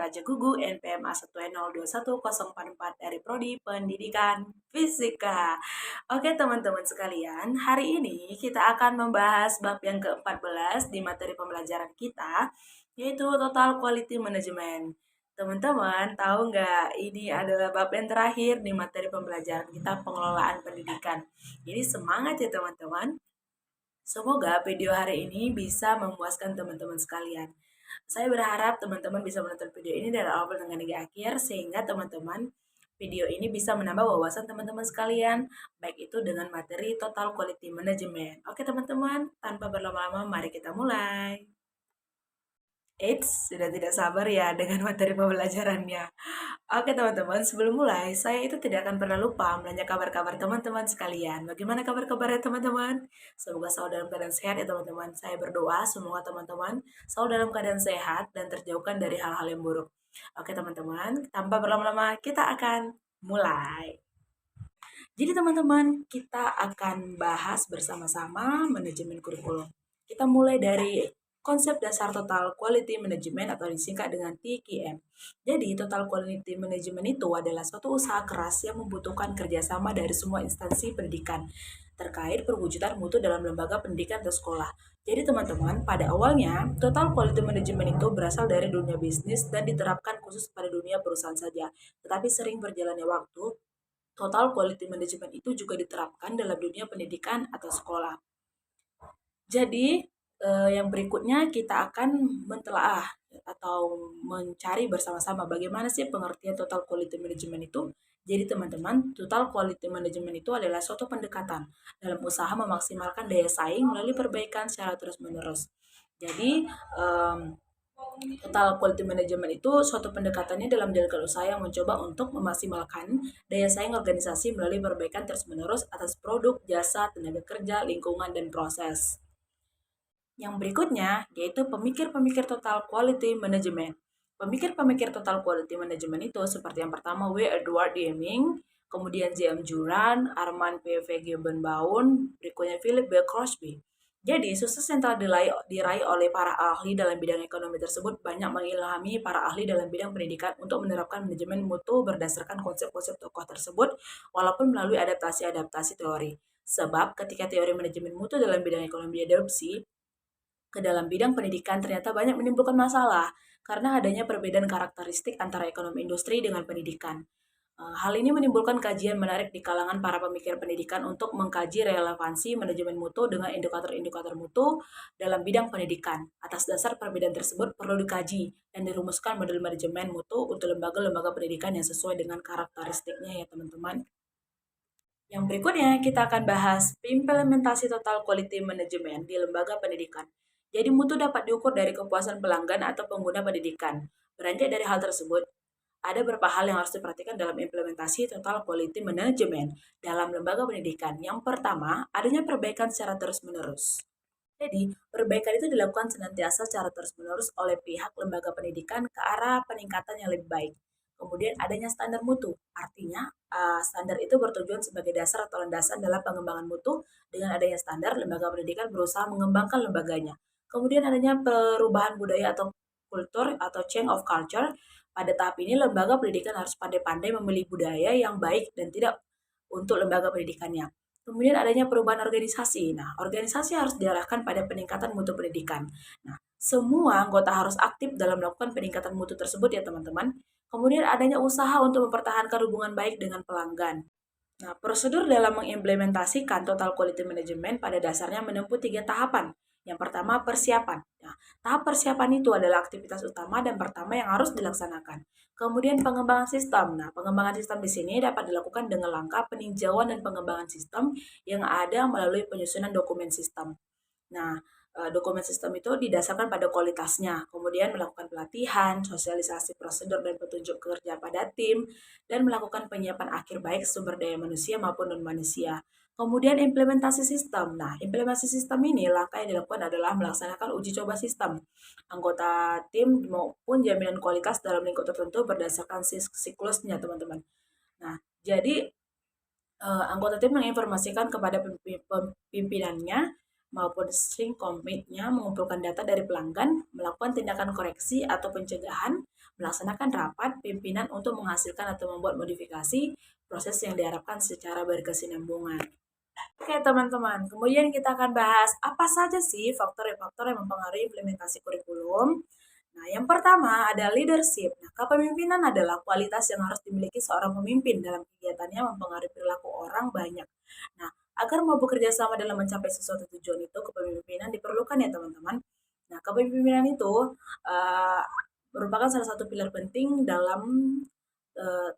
Raja Gugu NPM A1N021044 dari Prodi Pendidikan Fisika. Oke teman-teman sekalian, hari ini kita akan membahas bab yang ke-14 di materi pembelajaran kita, yaitu Total Quality Management. Teman-teman, tahu nggak ini adalah bab yang terakhir di materi pembelajaran kita pengelolaan pendidikan. Jadi semangat ya teman-teman. Semoga video hari ini bisa memuaskan teman-teman sekalian. Saya berharap teman-teman bisa menonton video ini dari awal hingga akhir sehingga teman-teman video ini bisa menambah wawasan teman-teman sekalian, baik itu dengan materi Total Quality Management. Oke teman-teman, tanpa berlama-lama mari kita mulai. Eits, sudah tidak sabar ya dengan materi pembelajarannya. Oke teman-teman, sebelum mulai, saya itu tidak akan pernah lupa menanya kabar-kabar teman-teman sekalian. Bagaimana kabar-kabarnya teman-teman? Semoga selalu dalam keadaan sehat ya teman-teman. Saya berdoa semoga teman-teman selalu dalam keadaan sehat dan terjauhkan dari hal-hal yang buruk. Oke teman-teman, tanpa berlama-lama kita akan mulai. Jadi teman-teman, kita akan bahas bersama-sama manajemen kurikulum. Kita mulai dari konsep dasar Total Quality Management atau disingkat dengan TQM. Jadi, Total Quality Management itu adalah suatu usaha keras yang membutuhkan kerjasama dari semua instansi pendidikan terkait perwujudan mutu dalam lembaga pendidikan atau sekolah. Jadi teman-teman, pada awalnya, Total Quality Management itu berasal dari dunia bisnis dan diterapkan khusus pada dunia perusahaan saja. Tetapi sering berjalannya waktu, Total Quality Management itu juga diterapkan dalam dunia pendidikan atau sekolah. Jadi, yang berikutnya kita akan mentelaah atau mencari bersama-sama bagaimana sih pengertian Total Quality Management itu. Jadi teman-teman, Total Quality Management itu adalah suatu pendekatan dalam usaha memaksimalkan daya saing melalui perbaikan secara terus-menerus. Jadi, Total Quality Management itu suatu pendekatannya dalam menjalankan usaha yang mencoba untuk memaksimalkan daya saing organisasi melalui perbaikan terus-menerus atas produk, jasa, tenaga kerja, lingkungan, dan proses. Yang berikutnya yaitu pemikir-pemikir Total Quality Management. Pemikir-pemikir Total Quality Management itu seperti yang pertama W. Edward Deming, kemudian J.M. Juran, Armand P. Feigenbaum, berikutnya Philip B. Crosby. Jadi, sukses yang telah diraih oleh para ahli dalam bidang ekonomi tersebut banyak mengilhami para ahli dalam bidang pendidikan untuk menerapkan manajemen mutu berdasarkan konsep-konsep tokoh tersebut, walaupun melalui adaptasi-adaptasi teori. Sebab, ketika teori manajemen mutu dalam bidang ekonomi diadopsi ke dalam bidang pendidikan ternyata banyak menimbulkan masalah karena adanya perbedaan karakteristik antara ekonomi industri dengan pendidikan. Hal ini menimbulkan kajian menarik di kalangan para pemikir pendidikan untuk mengkaji relevansi manajemen mutu dengan indikator-indikator mutu dalam bidang pendidikan. Atas dasar perbedaan tersebut perlu dikaji dan dirumuskan model manajemen mutu untuk lembaga-lembaga pendidikan yang sesuai dengan karakteristiknya ya teman-teman. Yang berikutnya kita akan bahas implementasi Total Quality Management di lembaga pendidikan. Jadi mutu dapat diukur dari kepuasan pelanggan atau pengguna pendidikan. Beranjak dari hal tersebut, ada beberapa hal yang harus diperhatikan dalam implementasi Total Quality Management dalam lembaga pendidikan. Yang pertama, adanya perbaikan secara terus-menerus. Jadi, perbaikan itu dilakukan senantiasa secara terus-menerus oleh pihak lembaga pendidikan ke arah peningkatan yang lebih baik. Kemudian adanya standar mutu, artinya standar itu bertujuan sebagai dasar atau landasan dalam pengembangan mutu. Dengan adanya standar, lembaga pendidikan berusaha mengembangkan lembaganya. Kemudian adanya perubahan budaya atau kultur atau change of culture. Pada tahap ini, lembaga pendidikan harus pandai-pandai memilih budaya yang baik dan tidak untuk lembaga pendidikannya. Kemudian adanya perubahan organisasi. Nah, organisasi harus diarahkan pada peningkatan mutu pendidikan. Nah, semua anggota harus aktif dalam melakukan peningkatan mutu tersebut ya teman-teman. Kemudian adanya usaha untuk mempertahankan hubungan baik dengan pelanggan. Nah, prosedur dalam mengimplementasikan Total Quality Management pada dasarnya menempuh 3 tahapan. Yang pertama, persiapan. Nah, tahap persiapan itu adalah aktivitas utama dan pertama yang harus dilaksanakan. Kemudian pengembangan sistem. Nah, pengembangan sistem di sini dapat dilakukan dengan langkah peninjauan dan pengembangan sistem yang ada melalui penyusunan dokumen sistem. Nah, dokumen sistem itu didasarkan pada kualitasnya, kemudian melakukan pelatihan, sosialisasi prosedur dan petunjuk kerja pada tim, dan melakukan penyiapan akhir baik sumber daya manusia maupun non-manusia. Kemudian implementasi sistem. Nah, implementasi sistem ini langkah yang dilakukan adalah melaksanakan uji coba sistem. Anggota tim maupun jaminan kualitas dalam lingkup tertentu berdasarkan siklusnya, teman-teman. Nah, jadi anggota tim menginformasikan kepada pimpinannya maupun string commit-nya mengumpulkan data dari pelanggan, melakukan tindakan koreksi atau pencegahan, melaksanakan rapat pimpinan untuk menghasilkan atau membuat modifikasi proses yang diharapkan secara berkesinambungan. Oke teman-teman, kemudian kita akan bahas apa saja sih faktor-faktor yang mempengaruhi implementasi kurikulum. Nah, yang pertama ada leadership. Nah, kepemimpinan adalah kualitas yang harus dimiliki seorang pemimpin dalam kegiatannya mempengaruhi perilaku orang banyak. Nah, agar mau bekerja sama dalam mencapai sesuatu tujuan itu, kepemimpinan diperlukan ya teman-teman. Nah, kepemimpinan itu uh, merupakan salah satu pilar penting dalam uh,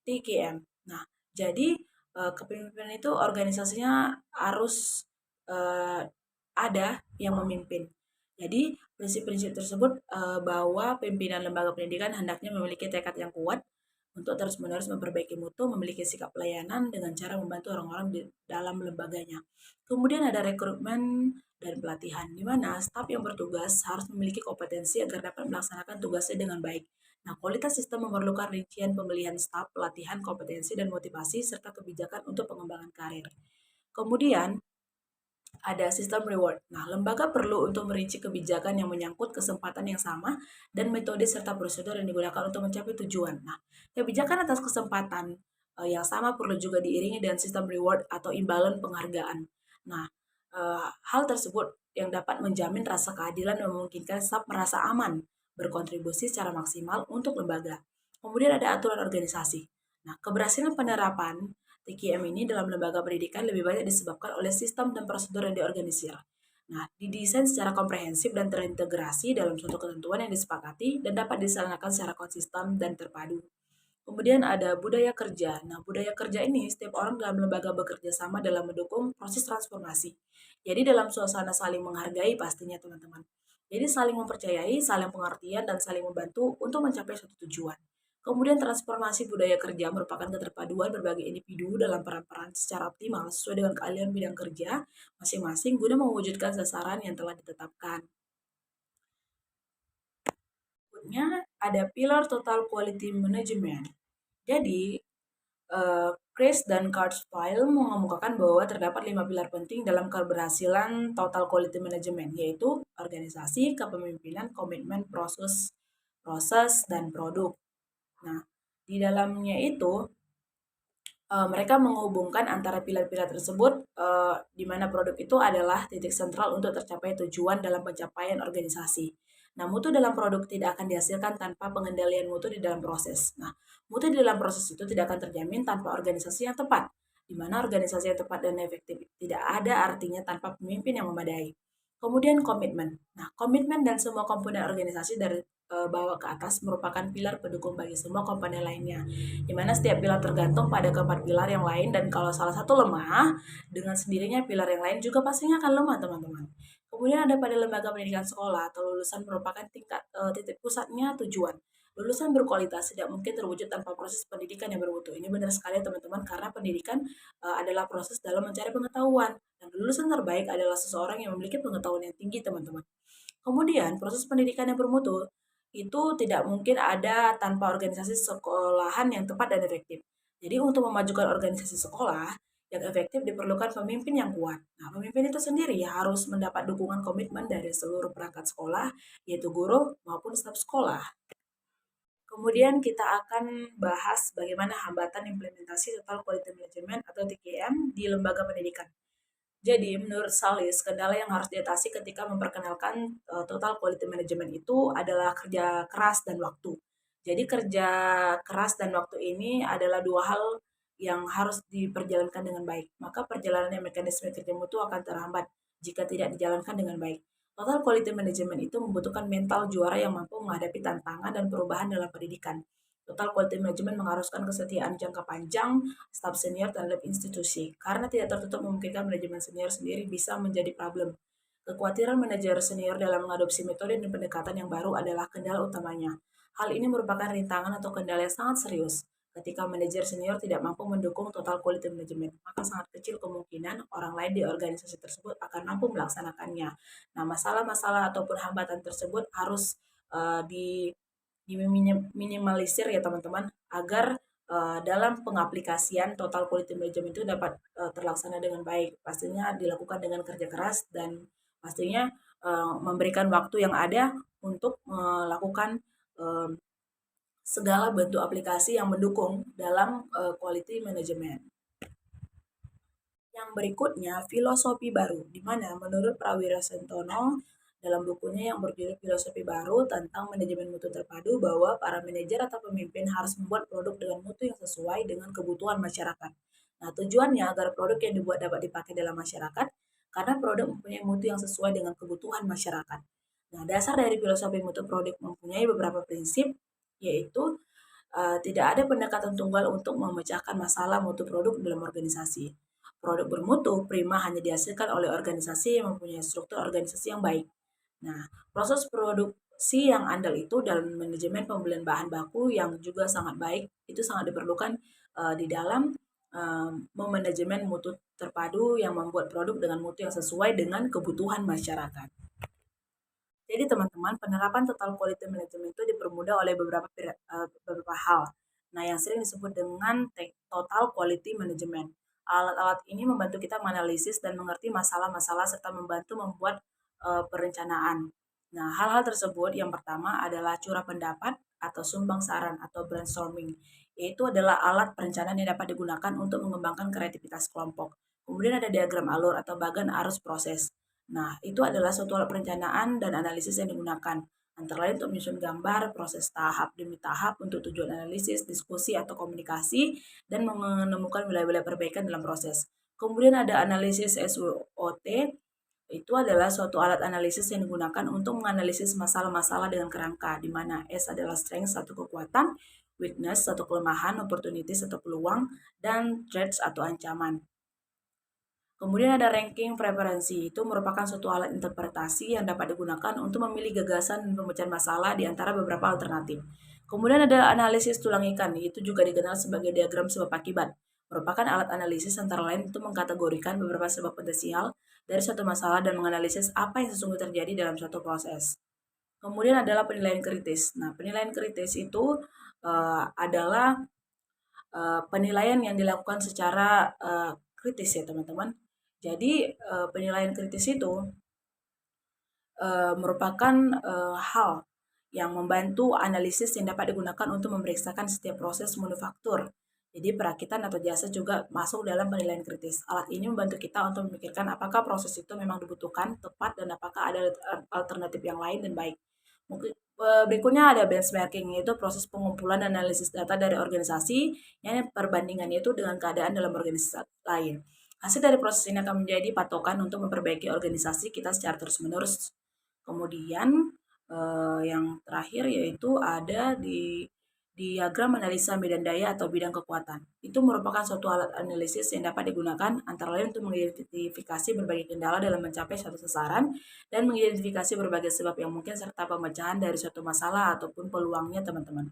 TKM. Nah, jadi kepemimpinan itu organisasinya harus ada yang memimpin. Jadi prinsip-prinsip tersebut bahwa pimpinan lembaga pendidikan hendaknya memiliki tekad yang kuat untuk terus-menerus memperbaiki mutu, memiliki sikap pelayanan dengan cara membantu orang-orang di dalam lembaganya. Kemudian ada rekrutmen dan pelatihan, di mana staf yang bertugas harus memiliki kompetensi agar dapat melaksanakan tugasnya dengan baik. Nah, kualitas sistem memerlukan rincian pemilihan staf, pelatihan, kompetensi, dan motivasi, serta kebijakan untuk pengembangan karir. Kemudian, ada sistem reward. Nah, lembaga perlu untuk merinci kebijakan yang menyangkut kesempatan yang sama dan metode serta prosedur yang digunakan untuk mencapai tujuan. Nah, kebijakan atas kesempatan yang sama perlu juga diiringi dengan sistem reward atau imbalan penghargaan. Nah, hal tersebut yang dapat menjamin rasa keadilan dan memungkinkan staf merasa aman berkontribusi secara maksimal untuk lembaga. Kemudian ada aturan organisasi. Nah, keberhasilan penerapan TKM ini dalam lembaga pendidikan lebih banyak disebabkan oleh sistem dan prosedur yang diorganisir. Nah, didesain secara komprehensif dan terintegrasi dalam suatu ketentuan yang disepakati dan dapat dilaksanakan secara konsisten dan terpadu. Kemudian ada budaya kerja. Nah, budaya kerja ini setiap orang dalam lembaga bekerja sama dalam mendukung proses transformasi. Jadi dalam suasana saling menghargai pastinya teman-teman. Jadi saling mempercayai, saling pengertian, dan saling membantu untuk mencapai suatu tujuan. Kemudian transformasi budaya kerja merupakan keterpaduan berbagai individu dalam peran-peran secara optimal sesuai dengan keahlian bidang kerja masing-masing guna mewujudkan sasaran yang telah ditetapkan. Berikutnya ada pilar total quality management. Jadi, Chris dan Kurzweil mengemukakan bahwa terdapat 5 pilar penting dalam keberhasilan total quality management, yaitu organisasi, kepemimpinan, komitmen, proses, dan produk. Nah, di dalamnya itu mereka menghubungkan antara pilar-pilar tersebut, di mana produk itu adalah titik sentral untuk tercapai tujuan dalam pencapaian organisasi. Nah, mutu dalam produk tidak akan dihasilkan tanpa pengendalian mutu di dalam proses. Nah, mutu di dalam proses itu tidak akan terjamin tanpa organisasi yang tepat, di mana organisasi yang tepat dan efektif tidak ada artinya tanpa pemimpin yang memadai. Kemudian komitmen. Nah, komitmen dan semua komponen organisasi dari bawah ke atas merupakan pilar pendukung bagi semua komponen lainnya, di mana setiap pilar tergantung pada keempat pilar yang lain, dan kalau salah satu lemah, dengan sendirinya pilar yang lain juga pastinya akan lemah, teman-teman. Kemudian ada pada lembaga pendidikan sekolah atau lulusan merupakan titik pusatnya tujuan. Lulusan berkualitas tidak mungkin terwujud tanpa proses pendidikan yang bermutu. Ini benar sekali teman-teman, karena pendidikan adalah proses dalam mencari pengetahuan. Dan lulusan terbaik adalah seseorang yang memiliki pengetahuan yang tinggi, teman-teman. Kemudian, proses pendidikan yang bermutu itu tidak mungkin ada tanpa organisasi sekolahan yang tepat dan efektif. Jadi untuk memajukan organisasi sekolah yang efektif diperlukan pemimpin yang kuat. Nah, pemimpin itu sendiri harus mendapat dukungan komitmen dari seluruh perangkat sekolah, yaitu guru maupun staf sekolah. Kemudian kita akan bahas bagaimana hambatan implementasi Total Quality Management atau TQM di lembaga pendidikan. Jadi, menurut Salis, kendala yang harus diatasi ketika memperkenalkan total quality management itu adalah kerja keras dan waktu. Jadi, kerja keras dan waktu ini adalah dua hal yang harus diperjalankan dengan baik. Maka perjalanan mekanisme kerja mutu akan terhambat jika tidak dijalankan dengan baik. Total quality management itu membutuhkan mental juara yang mampu menghadapi tantangan dan perubahan dalam pendidikan. Total quality management mengharuskan kesetiaan jangka panjang staf senior terhadap institusi, karena tidak tertutup memungkinkan manajemen senior sendiri bisa menjadi problem. Kekhawatiran manajer senior dalam mengadopsi metode dan pendekatan yang baru adalah kendala utamanya. Hal ini merupakan rintangan atau kendala yang sangat serius. Ketika manajer senior tidak mampu mendukung total quality management, maka sangat kecil kemungkinan orang lain di organisasi tersebut akan mampu melaksanakannya. Nah, masalah-masalah ataupun hambatan tersebut harus diminimalisir ya teman-teman, agar dalam pengaplikasian total quality management itu dapat terlaksana dengan baik. Pastinya dilakukan dengan kerja keras dan pastinya memberikan waktu yang ada untuk melakukan segala bentuk aplikasi yang mendukung dalam quality management. Yang berikutnya, filosofi baru, di mana menurut Prawira Sentono dalam bukunya yang berjudul Filosofi Baru tentang Manajemen Mutu Terpadu bahwa para manajer atau pemimpin harus membuat produk dengan mutu yang sesuai dengan kebutuhan masyarakat. Nah, tujuannya agar produk yang dibuat dapat dipakai dalam masyarakat karena produk mempunyai mutu yang sesuai dengan kebutuhan masyarakat. Nah, dasar dari filosofi mutu produk mempunyai beberapa prinsip, yaitu tidak ada pendekatan tunggal untuk memecahkan masalah mutu produk dalam organisasi. Produk bermutu prima hanya dihasilkan oleh organisasi yang mempunyai struktur organisasi yang baik. Nah, proses produksi yang andal itu dalam manajemen pembelian bahan baku yang juga sangat baik, itu sangat diperlukan di dalam memanajemen mutu terpadu yang membuat produk dengan mutu yang sesuai dengan kebutuhan masyarakat. Jadi teman-teman, penerapan total quality management itu dipermudah oleh beberapa hal. Nah, yang sering disebut dengan total quality management. Alat-alat ini membantu kita menganalisis dan mengerti masalah-masalah serta membantu membuat perencanaan. Nah, hal-hal tersebut yang pertama adalah curah pendapat atau sumbang saran atau brainstorming. Yaitu adalah alat perencanaan yang dapat digunakan untuk mengembangkan kreativitas kelompok. Kemudian ada diagram alur atau bagan arus proses. Nah, itu adalah suatu alat perencanaan dan analisis yang digunakan, antara lain untuk menyusun gambar, proses tahap demi tahap untuk tujuan analisis, diskusi, atau komunikasi, dan menemukan wilayah-wilayah perbaikan dalam proses. Kemudian ada analisis SWOT, itu adalah suatu alat analisis yang digunakan untuk menganalisis masalah-masalah dengan kerangka, di mana S adalah strength, satu kekuatan, weakness, satu kelemahan, opportunity, satu peluang, dan threats atau ancaman. Kemudian ada ranking preferensi, itu merupakan suatu alat interpretasi yang dapat digunakan untuk memilih gagasan dan pemecahan masalah di antara beberapa alternatif. Kemudian ada analisis tulang ikan, itu juga dikenal sebagai diagram sebab akibat. Merupakan alat analisis antara lain untuk mengkategorikan beberapa sebab potensial dari suatu masalah dan menganalisis apa yang sesungguhnya terjadi dalam suatu proses. Kemudian adalah penilaian kritis. Nah, penilaian kritis itu adalah penilaian yang dilakukan secara kritis ya teman-teman. Jadi penilaian kritis itu merupakan hal yang membantu analisis yang dapat digunakan untuk memeriksakan setiap proses manufaktur. Jadi perakitan atau jasa juga masuk dalam penilaian kritis. Alat ini membantu kita untuk memikirkan apakah proses itu memang dibutuhkan, tepat, dan apakah ada alternatif yang lain dan baik. Mungkin berikutnya ada benchmarking, yaitu proses pengumpulan dan analisis data dari organisasi yang perbandingannya itu dengan keadaan dalam organisasi lain. Hasil dari proses ini akan menjadi patokan untuk memperbaiki organisasi kita secara terus-menerus. Kemudian yang terakhir yaitu ada di diagram analisa medan daya atau bidang kekuatan. Itu merupakan suatu alat analisis yang dapat digunakan antara lain untuk mengidentifikasi berbagai kendala dalam mencapai suatu sasaran dan mengidentifikasi berbagai sebab yang mungkin serta pemecahan dari suatu masalah ataupun peluangnya teman-teman.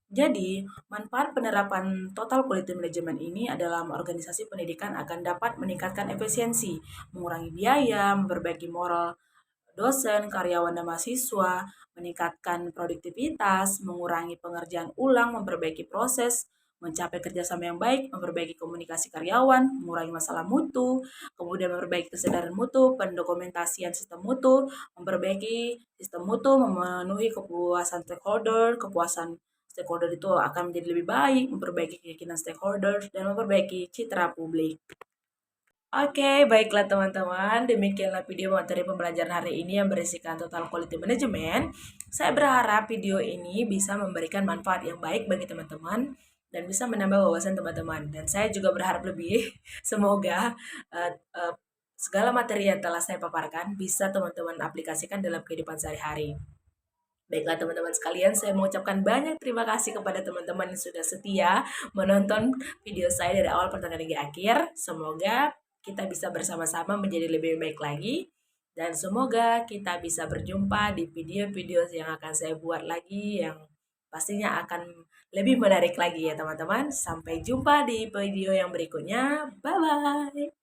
Jadi, manfaat penerapan total quality management ini adalah organisasi pendidikan akan dapat meningkatkan efisiensi, mengurangi biaya, memperbaiki moral dosen, karyawan, dan mahasiswa, meningkatkan produktivitas, mengurangi pengerjaan ulang, memperbaiki proses, mencapai kerjasama yang baik, memperbaiki komunikasi karyawan, mengurangi masalah mutu, kemudian memperbaiki kesadaran mutu, pendokumentasian sistem mutu, memperbaiki sistem mutu, memenuhi kepuasan kepuasan stakeholder itu akan menjadi lebih baik, memperbaiki keyakinan stakeholder, dan memperbaiki citra publik. Oke, baiklah teman-teman. Demikianlah video materi pembelajaran hari ini yang berisikan total quality management. Saya berharap video ini bisa memberikan manfaat yang baik bagi teman-teman dan bisa menambah wawasan teman-teman. Dan saya juga berharap lebih, semoga segala materi yang telah saya paparkan bisa teman-teman aplikasikan dalam kehidupan sehari-hari. Baiklah teman-teman sekalian, saya mengucapkan banyak terima kasih kepada teman-teman yang sudah setia menonton video saya dari awal pertengahan hingga akhir. Semoga kita bisa bersama-sama menjadi lebih baik lagi. Dan semoga kita bisa berjumpa di video-video yang akan saya buat lagi yang pastinya akan lebih menarik lagi ya teman-teman. Sampai jumpa di video yang berikutnya. Bye-bye.